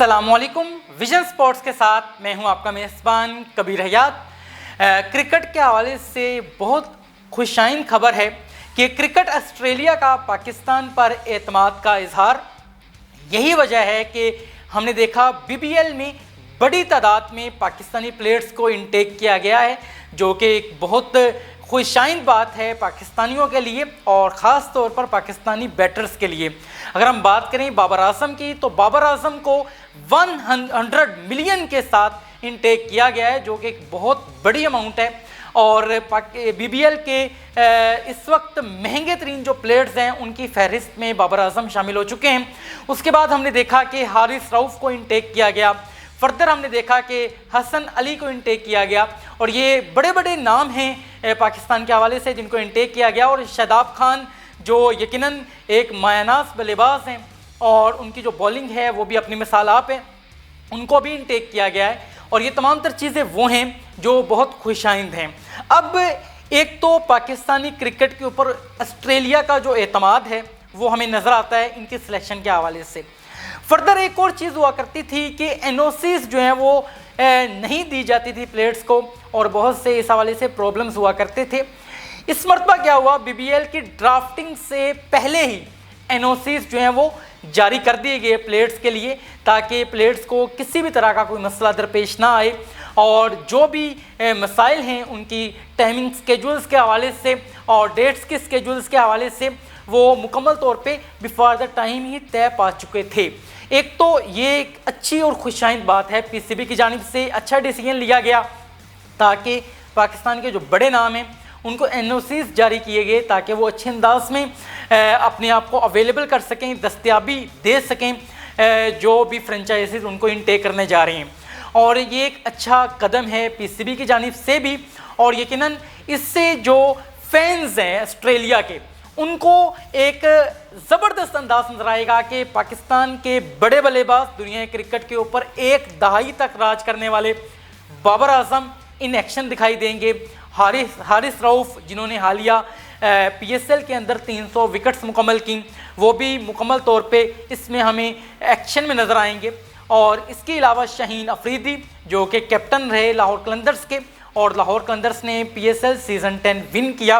अस्सलामुअलैकुम। Vision sports के साथ मैं हूं आपका मेज़बान कबीर हयात। क्रिकेट के हवाले से बहुत खुशाइन खबर है कि क्रिकेट ऑस्ट्रेलिया का पाकिस्तान पर एतमाद का इजहार। यही वजह है कि हमने देखा बीबीएल में बड़ी तादाद में पाकिस्तानी प्लेयर्स को इनटेक किया गया है, जो कि एक बहुत खुशाइन बात है पाकिस्तानियों के लिए और ख़ास तौर पर पाकिस्तानी बैटर्स के लिए। अगर हम बात करें बाबर आजम की, तो बाबर आजम को 100 मिलियन के साथ इनटेक किया गया है, जो कि एक बहुत बड़ी अमाउंट है। और बीबीएल के इस वक्त महंगे तरीन जो प्लेयर्स हैं उनकी फहरिस्त में बाबर आजम शामिल हो चुके हैं। उसके बाद हमने देखा कि हारिस रऊफ को इनटेक किया गया। फर्दर हमने देखा कि हसन अली को इनटेक किया गया और ये बड़े बड़े नाम हैं पाकिस्तान के हवाले से जिनको इनटेक किया गया। और शादाब खान जो यकीनन एक मायनास बल्लेबाज हैं और उनकी जो बॉलिंग है वो भी अपनी मिसाल आप है, उनको भी इनटेक किया गया है। और ये तमाम तर चीज़ें वो हैं जो बहुत खुशाइंद हैं। अब एक तो पाकिस्तानी क्रिकेट के ऊपर ऑस्ट्रेलिया का जो एतमाद है वो हमें नज़र आता है इनके सिलेक्शन के हवाले से। फर्दर एक और चीज़ हुआ करती थी कि एनओसीज जो हैं वो नहीं दी जाती थी प्लेयर्स को और बहुत से इस हवाले से प्रॉब्लम्स हुआ करते थे। इस मरतबा क्या हुआ, बीबीएल की ड्राफ्टिंग से पहले ही एनओसीज जो हैं वो जारी कर दिए गए प्लेयर्स के लिए, ताकि प्लेयर्स को किसी भी तरह का कोई मसला दरपेश ना आए और जो भी मसाइल हैं उनकी टाइमिंग स्केड्यूल्स के हवाले से और डेट्स के स्केड्यूल्स के हवाले से वो मुकम्मल तौर पे बिफोर द टाइम ही तय पा चुके थे। एक तो ये एक अच्छी और खुशाइन बात है, पीसीबी की जानिब से अच्छा डिसीजन लिया गया ताकि पाकिस्तान के जो बड़े नाम हैं उनको एनओसीज जारी किए गए ताकि वो अच्छे अंदाज में अपने आप को अवेलेबल कर सकें, दस्तयाबी दे सकें जो भी फ्रेंचाइजीज उनको इनटेक करने जा रहे हैं। और ये एक अच्छा कदम है पीसीबी की जानिब से भी और यकीनन इससे जो फैंस हैं ऑस्ट्रेलिया के उनको एक ज़बरदस्त अंदाज नजर आएगा कि पाकिस्तान के बड़े बल्लेबाज दुनिया क्रिकेट के ऊपर एक दहाई तक राज करने वाले बाबर आजम इन एक्शन दिखाई देंगे। हारिस रऊफ जिन्होंने हालिया पीएसएल के अंदर 300 विकेट्स मुकम्मल की, वो भी मुकम्मल तौर पे इसमें हमें एक्शन में नज़र आएंगे। और इसके अलावा शाहीन अफरीदी जो कि कैप्टन रहे लाहौर कलंदर्स के और लाहौर कलंदर्स ने पीएसएल सीज़न 10 विन किया,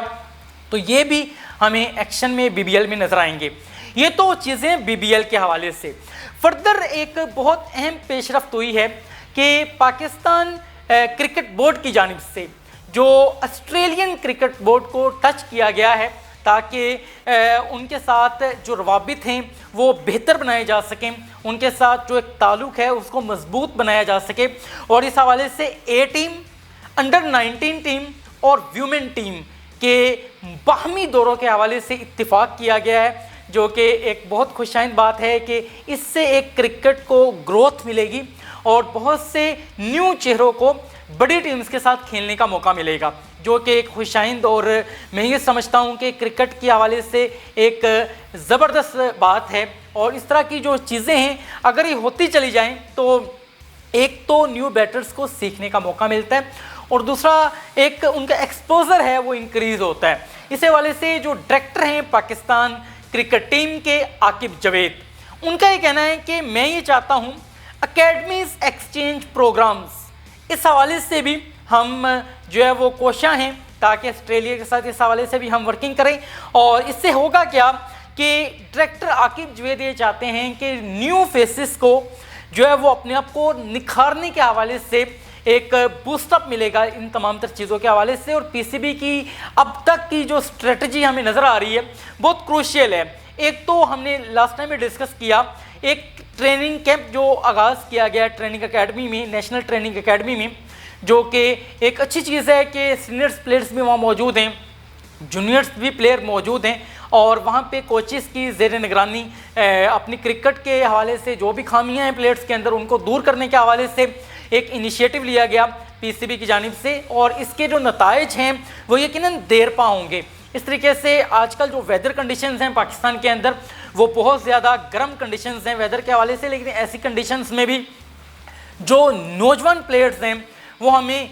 तो ये भी हमें एक्शन में बीबीएल में नज़र आएंगे। ये तो चीज़ें बीबीएल के हवाले से। फर्दर एक बहुत अहम पेशरफ्त हुई है कि पाकिस्तान क्रिकेट बोर्ड की जानिब से जो ऑस्ट्रेलियन क्रिकेट बोर्ड को टच किया गया है ताकि उनके साथ जो रवाबित हैं वो बेहतर बनाए जा सकें, उनके साथ जो एक ताल्लुक़ है उसको मजबूत बनाया जा सके। और इस हवाले से ए टीम, अंडर 19 टीम और व्यूमेन टीम के बाहमी दौरों के हवाले से इत्तिफाक किया गया है, जो कि एक बहुत खुशाइन बात है कि इससे एक क्रिकेट को ग्रोथ मिलेगी और बहुत से न्यू चेहरों को बड़ी टीम्स के साथ खेलने का मौका मिलेगा, जो कि एक खुशाइंद और मैं ये समझता हूँ कि क्रिकेट के हवाले से एक ज़बरदस्त बात है। और इस तरह की जो चीज़ें हैं अगर ये होती चली जाएं तो एक तो न्यू बैटर्स को सीखने का मौका मिलता है और दूसरा एक उनका एक्सपोजर है वो इंक्रीज़ होता है। इस हवाले से जो डायरेक्टर हैं पाकिस्तान क्रिकेट टीम के आकिब जावेद, उनका ये कहना है कि मैं ये चाहता हूँ अकेडमीज एक्सचेंज प्रोग्राम्स, इस हवाले से भी हम जो है वो कोशिश हैं ताकि ऑस्ट्रेलिया के साथ इस हवाले से भी हम वर्किंग करें। और इससे होगा क्या कि डायरेक्टर आकिब जावेद ये चाहते हैं कि न्यू फेसेस को जो है वो अपने आप को निखारने के हवाले से एक बूस्टअप मिलेगा इन तमाम तर चीज़ों के हवाले से। और पीसीबी की अब तक की जो स्ट्रेटजी हमें नज़र आ रही है बहुत क्रूशियल है। एक तो हमने लास्ट टाइम में डिस्कस किया, एक ट्रेनिंग कैंप जो आगाज़ किया गया ट्रेनिंग एकेडमी में, नेशनल ट्रेनिंग एकेडमी में, जो कि एक अच्छी चीज़ है कि सीनियर्स प्लेयर्स भी वहाँ मौजूद हैं, जूनियर्स भी प्लेयर मौजूद हैं और वहाँ पे कोचेस की ज़ेर निगरानी अपनी क्रिकेट के हवाले से जो भी खामियाँ हैं प्लेयर्स के अंदर उनको दूर करने के हवाले से एक इनिशिएटिव लिया गया पीसीबी की जानिब से। और इसके जो नताइज हैं वो यकीनन देर पा होंगे। इस तरीके से आजकल जो वेदर कंडीशंस हैं पाकिस्तान के अंदर वो बहुत ज़्यादा गर्म कंडीशंस हैं वेदर के हवाले से, लेकिन ऐसी कंडीशंस में भी जो नौजवान प्लेयर्स हैं वो हमें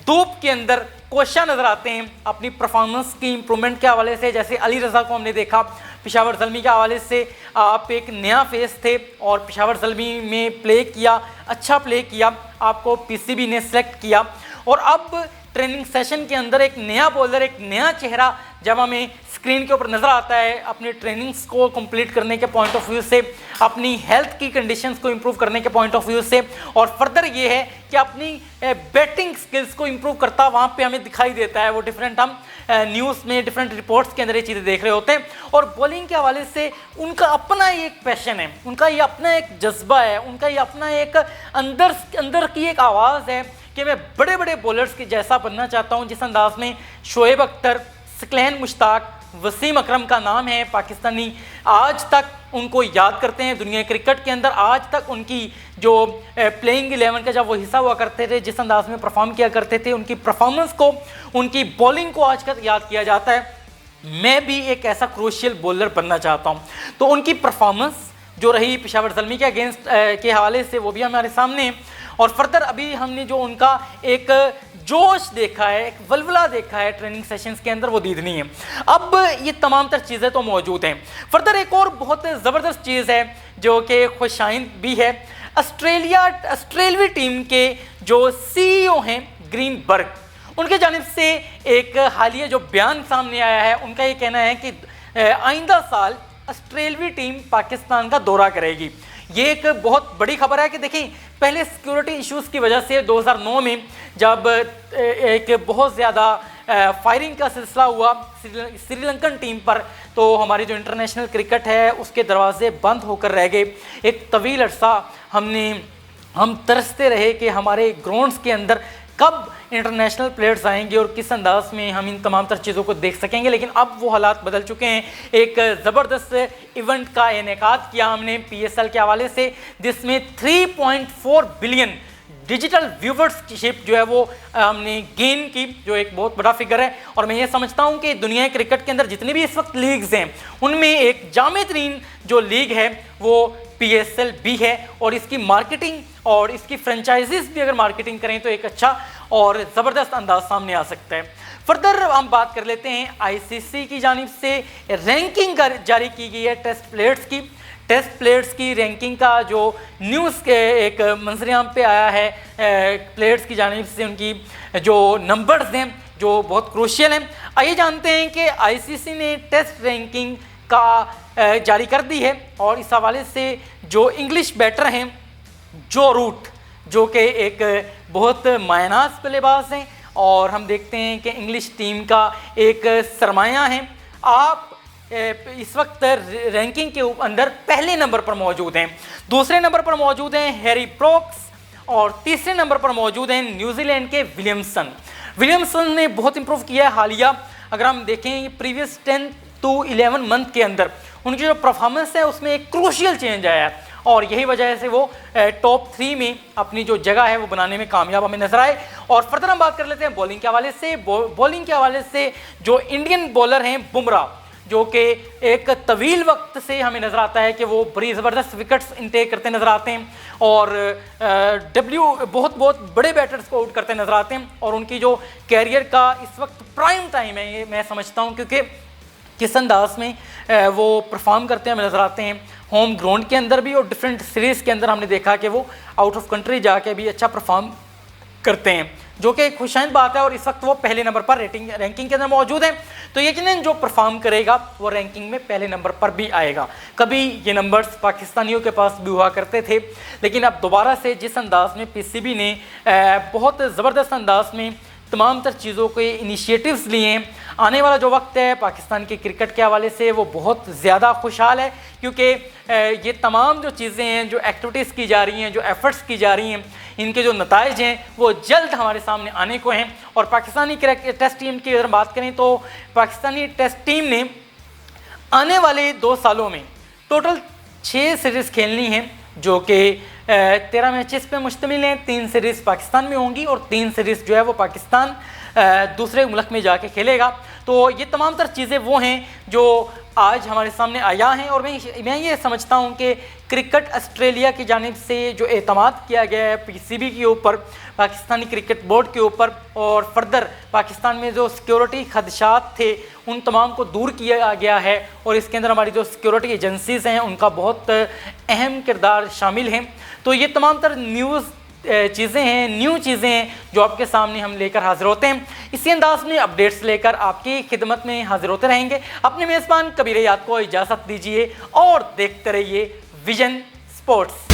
धूप के अंदर कोशिश नज़र आते हैं अपनी परफॉर्मेंस की इम्प्रूवमेंट के हवाले से। जैसे अली रज़ा को हमने देखा पेशावर ज़ल्मी के हवाले से आप एक नया फेस थे और पेशावर ज़ल्मी में प्ले किया, अच्छा प्ले किया, आपको पीसीबी ने सेलेक्ट किया और अब ट्रेनिंग सेशन के अंदर एक नया बॉलर, एक नया चेहरा जब हमें स्क्रीन के ऊपर नज़र आता है अपनी ट्रेनिंग्स को कंप्लीट करने के पॉइंट ऑफ व्यू से, अपनी हेल्थ की कंडीशंस को इंप्रूव करने के पॉइंट ऑफ व्यू से, और फर्दर ये है कि अपनी बैटिंग स्किल्स को इंप्रूव करता वहाँ पे हमें दिखाई देता है। वो डिफरेंट हम न्यूज़ में डिफरेंट रिपोर्ट्स के अंदर ये चीज़ें देख रहे होते हैं। और बॉलिंग के हवाले से उनका अपना ही एक पैशन है, उनका ये अपना एक जज्बा है, उनका ये अपना एक अंदर की एक आवाज़ है कि मैं बड़े बड़े बॉलर्स के जैसा बनना चाहता हूँ, जिस अंदाज में शोएब अख्तर, सकलैन मुश्ताक, वसीम अकरम का नाम है। पाकिस्तानी आज तक उनको याद करते हैं दुनिया क्रिकेट के अंदर, आज तक उनकी जो प्लेइंग 11 का जब वो हिस्सा हुआ करते थे, जिस अंदाज में परफॉर्म किया करते थे, उनकी परफॉर्मेंस को, उनकी बॉलिंग को आज तक याद किया जाता है। मैं भी एक ऐसा क्रूशियल बॉलर बनना चाहता हूँ। तो उनकी परफॉर्मेंस जो रही पेशावर ज़ल्मी के अगेंस्ट के हवाले से वो भी हमारे सामने है। और फर्दर अभी हमने जो उनका एक जोश देखा है, एक वलवला देखा है ट्रेनिंग सेशंस के अंदर, वो दीदनी है। अब ये तमाम तर चीज़ें तो मौजूद हैं। फर्दर एक और बहुत ज़बरदस्त चीज़ है जो कि खुशाइन भी है। ऑस्ट्रेलवी टीम के जो CEO हैं ग्रीनबर्ग, उनके जानिब से एक हालिया जो बयान सामने आया है, उनका ये कहना है कि आइंदा साल ऑस्ट्रेलवी टीम पाकिस्तान का दौरा करेगी। ये एक बहुत बड़ी खबर है कि देखिए, पहले सिक्योरिटी इश्यूज़ की वजह से 2009 में जब एक बहुत ज़्यादा फायरिंग का सिलसिला हुआ श्रीलंकन टीम पर, तो हमारी जो इंटरनेशनल क्रिकेट है उसके दरवाजे बंद होकर रह गए। एक तवील अरसा हम तरसते रहे कि हमारे ग्राउंड्स के अंदर कब इंटरनेशनल प्लेयर्स आएंगे और किस अंदाज में हम इन तमाम तर चीज़ों को देख सकेंगे। लेकिन अब वो हालात बदल चुके हैं। एक ज़बरदस्त इवेंट का इनेकाद किया हमने PSL के हवाले से, जिसमें 3.4 बिलियन डिजिटल व्यूवरशिप जो है वो हमने गेन की, जो एक बहुत बड़ा फिगर है। और मैं ये समझता हूँ कि दुनिया क्रिकेट के अंदर जितनी भी इस वक्त लीग्स हैं, उनमें एक जामे तरीन जो लीग है वो PSL भी है। और इसकी मार्केटिंग और इसकी फ्रेंचाइजीज भी अगर मार्केटिंग करें तो एक अच्छा और ज़बरदस्त अंदाज सामने आ सकता है। फर्दर हम बात कर लेते हैं ICC की जानिब से रैंकिंग जारी की गई है टेस्ट प्लेयर्स की रैंकिंग का जो न्यूज़ के एक मंजरियाम पे आया है प्लेयर्स की जानिब से, उनकी जो नंबर्स हैं जो बहुत क्रूशियल हैं। आइए जानते हैं कि ICC ने टेस्ट रैंकिंग का जारी कर दी है और इस हवाले से जो इंग्लिश बैटर हैं जो रूट, जो कि एक बहुत मायनाज बल्लेबाज हैं और हम देखते हैं कि इंग्लिश टीम का एक सरमाया है, आप इस वक्त रैंकिंग के अंदर पहले नंबर पर मौजूद हैं। दूसरे नंबर पर मौजूद हैं हैरी ब्रोक्स और तीसरे नंबर पर मौजूद हैं न्यूजीलैंड के विलियमसन ने बहुत इंप्रूव किया है हालिया। अगर हम देखें प्रीवियस 10 to 11 मंथ के अंदर उनकी जो परफॉर्मेंस है उसमें एक क्रूशियल चेंज आया है और यही वजह से वो टॉप 3 में अपनी जो जगह है वो बनाने में कामयाब हमें नजर आए। और फर्दर हम बात कर लेते हैं बॉलिंग के हवाले से। बॉलिंग के हवाले से जो इंडियन बॉलर हैं बुमराह, जो कि एक तवील वक्त से हमें नज़र आता है कि वो बड़ी ज़बरदस्त विकेट्स इनटेक करते नज़र आते हैं और बहुत बड़े बैटर्स को आउट करते नज़र आते हैं। और उनकी जो कैरियर का इस वक्त प्राइम टाइम है, ये मैं समझता हूँ, क्योंकि किस अंदाज में वो परफॉर्म करते हैं हमें नज़र आते हैं होम ग्राउंड के अंदर भी और डिफरेंट सीरीज़ के अंदर हमने देखा कि वो आउट ऑफ कंट्री जाके भी अच्छा परफॉर्म करते हैं, जो कि खुशाइन बात है। और इस वक्त वो पहले नंबर पर रैंकिंग के अंदर मौजूद हैं। तो यकीनन जो परफॉर्म करेगा वो रैंकिंग में पहले नंबर पर भी आएगा। कभी ये नंबर्स पाकिस्तानियों के पास भी हुआ करते थे, लेकिन अब दोबारा से जिस अंदाज में PCB ने बहुत ज़बरदस्त अंदाज में तमाम तर चीज़ों के इनिशिएटिव्स लिए हैं, आने वाला जो वक्त है पाकिस्तान के क्रिकेट के हवाले से वो बहुत ज़्यादा खुशहाल है, क्योंकि ये तमाम जो चीज़ें हैं, जो एक्टिविटीज़ की जा रही हैं, जो एफ़र्ट्स की जा रही हैं, इनके जो नताइज हैं वो जल्द हमारे सामने आने को हैं। और पाकिस्तानी टेस्ट टीम की अगर बात करें तो पाकिस्तानी टेस्ट टीम ने आने वाले 2 सालों में टोटल 6 सीरीज़ खेलनी है, जो कि 13 मैचेस पे मुश्तमिल हैं। 3 सीरीज़ पाकिस्तान में होंगी और 3 सीरीज़ जो है वो पाकिस्तान दूसरे मुल्क में जाके खेलेगा। तो ये तमाम तर चीज़ें वो हैं जो आज हमारे सामने आया है और मैं ये समझता हूँ कि क्रिकेट ऑस्ट्रेलिया की जानिब से जो एतमाद किया गया है पीसीबी के ऊपर, पाकिस्तानी क्रिकेट बोर्ड के ऊपर, और फर्दर पाकिस्तान में जो सिक्योरिटी खदशात थे उन तमाम को दूर किया गया है और इसके अंदर हमारी जो सिक्योरिटी एजेंसीज़ हैं उनका बहुत अहम किरदार शामिल है। तो ये तमाम तर चीज़ें हैं, न्यू चीज़ें हैं जो आपके सामने हम लेकर हाजिर होते हैं। इसी अंदाज में अपडेट्स लेकर आपकी खिदमत में हाजिर होते रहेंगे। अपने मेज़बान कबीर हयात को इजाज़त दीजिए और देखते रहिए विजन स्पोर्ट्स।